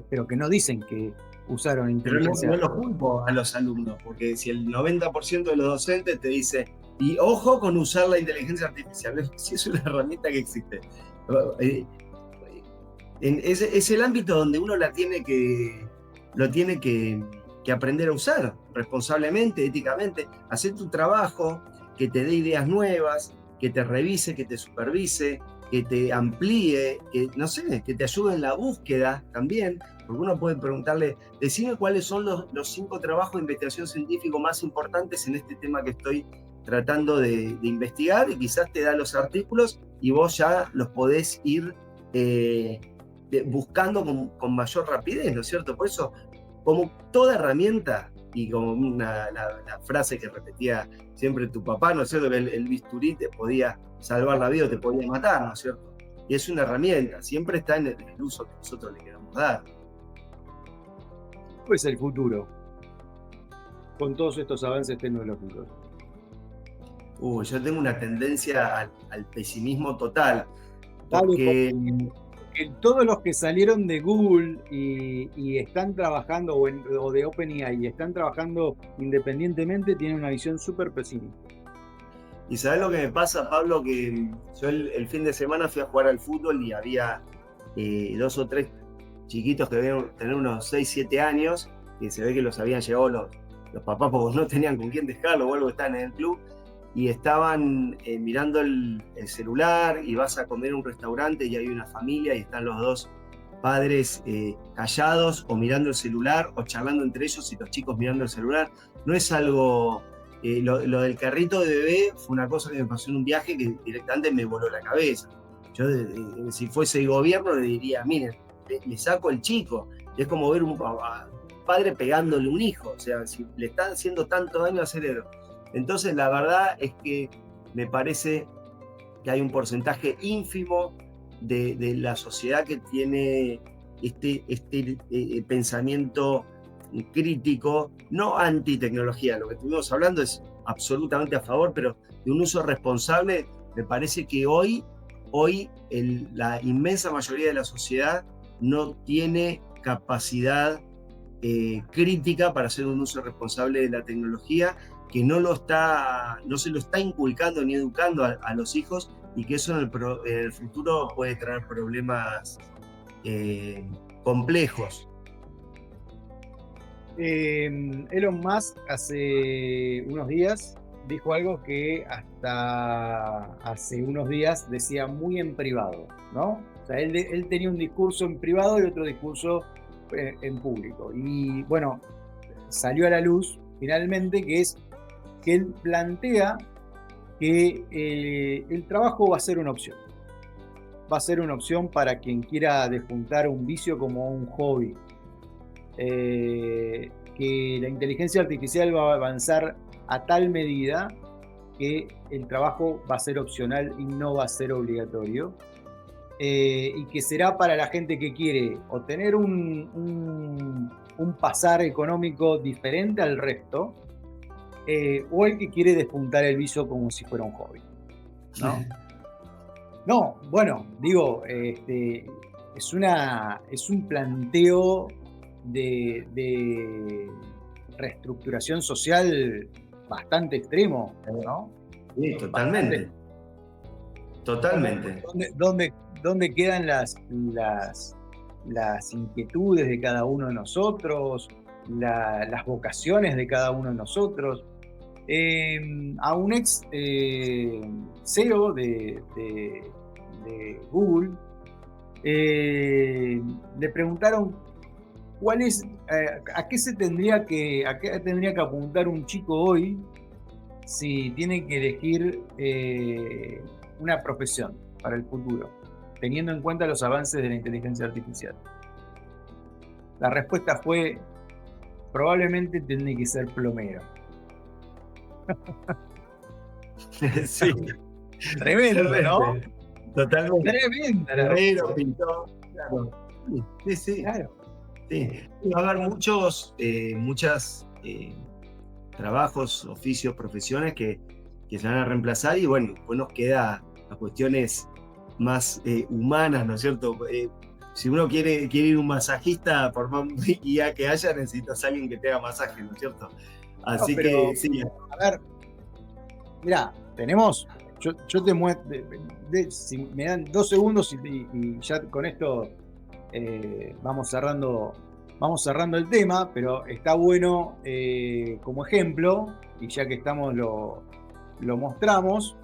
pero que no dicen que usaron inteligencia. Pero no lo culpo a los alumnos, porque si el 90% de los docentes te dice, y ojo con usar la inteligencia artificial, si es una herramienta que existe. Es el ámbito donde uno lo tiene que aprender a usar responsablemente, éticamente, hacer tu trabajo, que te dé ideas nuevas, que te revise, que te supervise, que te amplíe, que te ayude en la búsqueda también, porque uno puede preguntarle, decime cuáles son los 5 trabajos de investigación científico más importantes en este tema que estoy tratando de investigar, y quizás te da los artículos y vos ya los podés ir buscando con mayor rapidez, ¿no es cierto? Por eso, como toda herramienta, y como la frase que repetía siempre tu papá, ¿no es cierto? Que el bisturí te podía salvar la vida o te podía matar, ¿no es cierto? y es una herramienta, siempre está en el uso que nosotros le queramos dar. ¿Cuál es el futuro con todos estos avances tecnológicos? Yo tengo una tendencia al pesimismo total, Dale, porque porque todos los que salieron de Google y están trabajando, o de OpenAI, y están trabajando independientemente, tienen una visión súper pesimista. ¿y sabes lo que me pasa, Pablo? Que yo el fin de semana fui a jugar al fútbol y había 2 o 3 chiquitos que debían tener unos 6, 7 años, que se ve que los habían llevado los papás porque no tenían con quién dejarlo o algo, estaban en el club, y estaban mirando el celular, y vas a comer a un restaurante y hay una familia y están los dos padres callados o mirando el celular o charlando entre ellos y los chicos mirando el celular. No es algo... lo del carrito de bebé fue una cosa que me pasó en un viaje que directamente me voló la cabeza. Yo, si fuese el gobierno, le diría, miren, le saco el chico. Es como ver un padre pegándole a un hijo. O sea, si le están haciendo tanto daño al cerebro. Entonces, la verdad es que me parece que hay un porcentaje ínfimo de la sociedad que tiene este pensamiento crítico, no anti-tecnología. Lo que estuvimos hablando es absolutamente a favor, pero de un uso responsable. Me parece que hoy la inmensa mayoría de la sociedad no tiene capacidad crítica para hacer un uso responsable de la tecnología, que no se lo está inculcando ni educando a los hijos, y que eso en el futuro puede traer problemas complejos. Elon Musk hace unos días dijo algo que hasta hace unos días decía muy en privado, ¿no? O sea, él tenía un discurso en privado y otro discurso en público. Y bueno, salió a la luz finalmente que él plantea que el trabajo va a ser una opción. Va a ser una opción para quien quiera despuntar un vicio como un hobby. Que la inteligencia artificial va a avanzar a tal medida que el trabajo va a ser opcional y no va a ser obligatorio, y que será para la gente que quiere obtener un pasar económico diferente al resto, o el que quiere despuntar el vicio como si fuera un hobby, ¿no? No, bueno, digo, es un planteo de reestructuración social bastante extremo, ¿no? Sí, totalmente. Totalmente. ¿Dónde quedan las inquietudes de cada uno de nosotros, las vocaciones de cada uno de nosotros? A un ex CEO de Google le preguntaron a qué tendría que apuntar un chico hoy si tiene que elegir una profesión para el futuro, teniendo en cuenta los avances de la inteligencia artificial. La respuesta fue: probablemente tendría que ser plomero. Sí. Tremendo, ¿no? Totalmente. Tremendo. Plomero, pintor, claro. Sí. Claro. Sí. Va a haber muchos trabajos, oficios, profesiones que se van a reemplazar, y bueno, después nos queda las cuestiones más humanas, ¿no es cierto? Si uno quiere ir a un masajista, por más guía que haya, necesitas a alguien que te haga masaje, ¿no es cierto? Así que sí. A ver, mirá, tenemos. Yo te muestro. Si me dan 2 segundos y ya con esto vamos cerrando el tema, pero está bueno como ejemplo, y ya que estamos lo mostramos,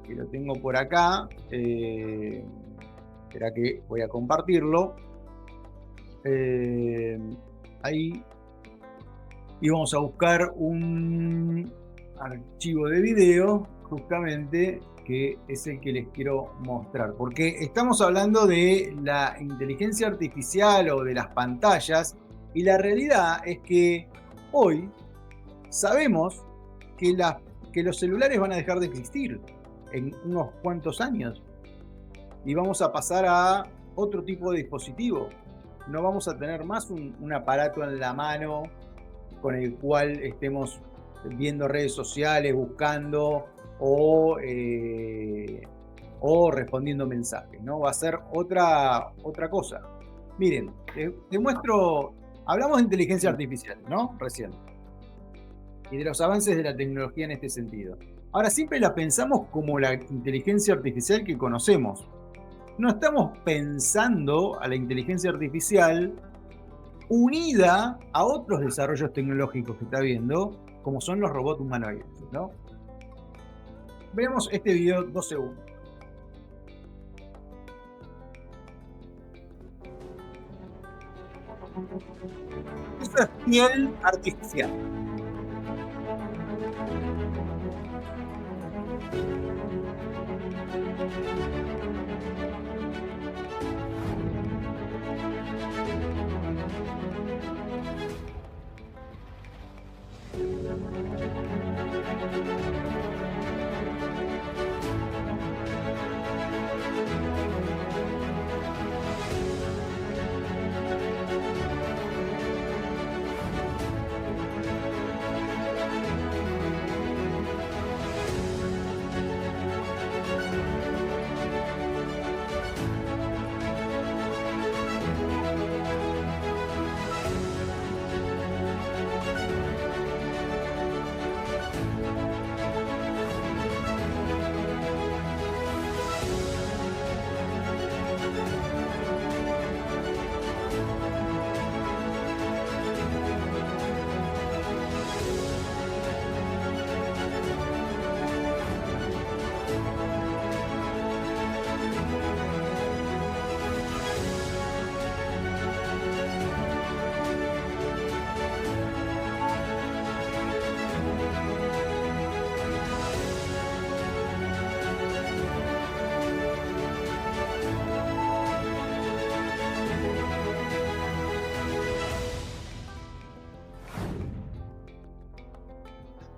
que lo tengo por acá. Espera que voy a compartirlo. Ahí. Y vamos a buscar un archivo de video, justamente, que es el que les quiero mostrar. Porque estamos hablando de la inteligencia artificial o de las pantallas, y la realidad es que hoy sabemos que los celulares van a dejar de existir en unos cuantos años. y vamos a pasar a otro tipo de dispositivo. No vamos a tener más un aparato en la mano con el cual estemos viendo redes sociales, buscando o respondiendo mensajes, ¿no? Va a ser otra cosa. Miren, te muestro, hablamos de inteligencia artificial, ¿no? Recién. Y de los avances de la tecnología en este sentido. Ahora, siempre la pensamos como la inteligencia artificial que conocemos. No estamos pensando a la inteligencia artificial unida a otros desarrollos tecnológicos que está viendo, como son los robots humanoides, ¿no? Veamos este video 2 segundos. Esto es piel artificial.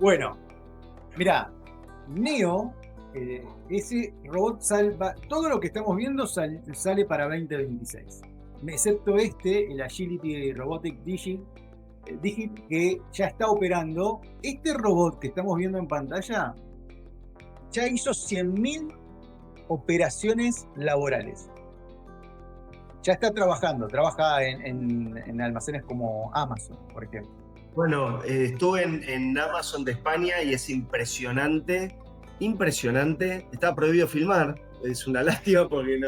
Bueno, mirá, Neo, ese robot todo lo que estamos viendo sale para 2026, excepto el Agility Robotic Digit, que ya está operando. Este robot que estamos viendo en pantalla ya hizo 100.000 operaciones laborales. Ya está trabajando, trabaja en almacenes como Amazon, por ejemplo. Bueno, estuve en Amazon de España y es impresionante, impresionante. Está prohibido filmar, es una lástima porque no,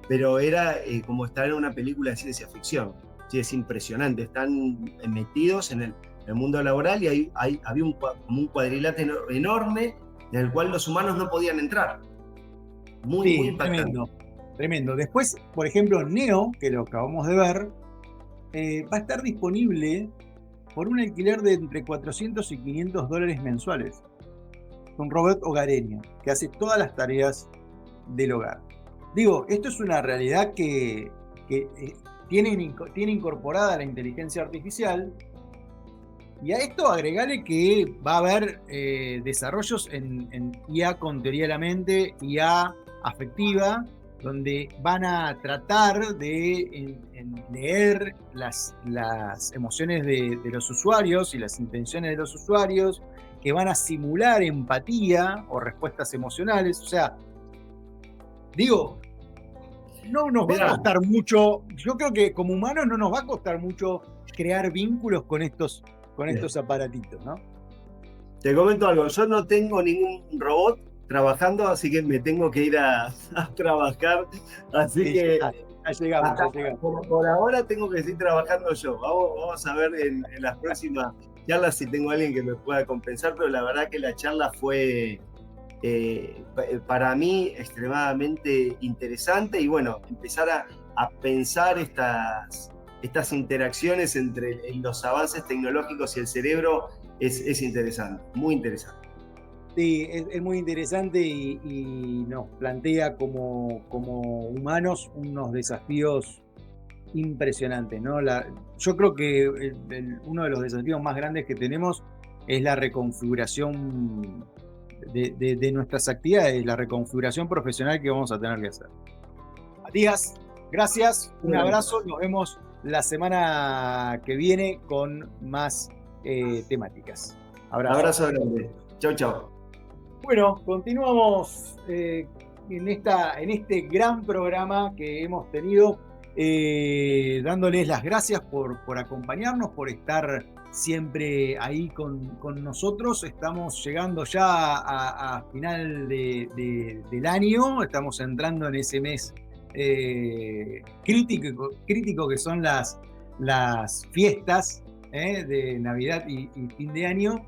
pero era como estar en una película de ciencia ficción. Sí, es impresionante, están metidos en el mundo laboral y había como un cuadrilátero enorme en el cual los humanos no podían entrar. Muy impactante. Tremendo. Después, por ejemplo, Neo, que lo acabamos de ver, va a estar disponible por un alquiler de entre $400 y $500 mensuales. Un robot hogareño que hace todas las tareas del hogar. Digo, esto es una realidad que tiene incorporada la inteligencia artificial, y a esto agregarle que va a haber desarrollos en IA con teoría de la mente, IA afectiva, donde van a tratar de leer las emociones de los usuarios y las intenciones de los usuarios, que van a simular empatía o respuestas emocionales. O sea, digo, no nos va a costar mucho. Yo creo que como humanos no nos va a costar mucho crear vínculos con estos aparatitos, ¿no? Te comento algo, yo no tengo ningún robot trabajando, así que me tengo que ir a trabajar, así sí, que ya llegamos. Por ahora tengo que seguir trabajando yo. Vamos a ver en las próximas charlas si tengo a alguien que me pueda compensar, pero la verdad que la charla fue para mí extremadamente interesante, y bueno, empezar a pensar estas interacciones entre los avances tecnológicos y el cerebro es interesante, muy interesante. Sí, es muy interesante y nos plantea como humanos unos desafíos impresionantes, ¿no? Yo creo que uno de los desafíos más grandes que tenemos es la reconfiguración de nuestras actividades, la reconfiguración profesional que vamos a tener que hacer. Matías, gracias, un Bueno. abrazo, nos vemos la semana que viene con más temáticas. Abrazo grande. Chau, chau. Bueno, continuamos en este gran programa que hemos tenido, dándoles las gracias por acompañarnos, por estar siempre ahí con nosotros. Estamos llegando ya a final del año, estamos entrando en ese mes crítico que son las fiestas de Navidad y fin de año.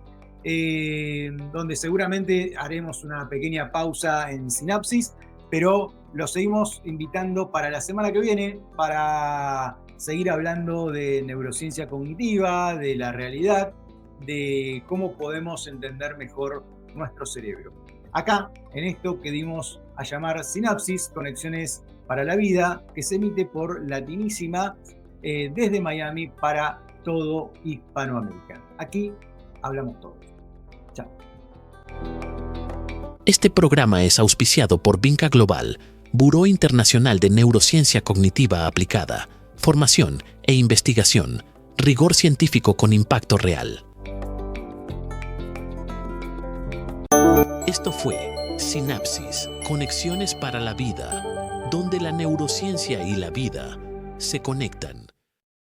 Donde seguramente haremos una pequeña pausa en Sinapsis, pero los seguimos invitando para la semana que viene para seguir hablando de neurociencia cognitiva, de la realidad, de cómo podemos entender mejor nuestro cerebro. Acá, en esto que dimos a llamar Sinapsis, Conexiones para la Vida, que se emite por Latinísima desde Miami para todo Hispanoamérica. Aquí hablamos todos. Chao. Este programa es auspiciado por Vinca Global, Buró Internacional de Neurociencia Cognitiva Aplicada, Formación e Investigación, Rigor Científico con Impacto Real. Esto fue Sinapsis, Conexiones para la Vida, donde la neurociencia y la vida se conectan.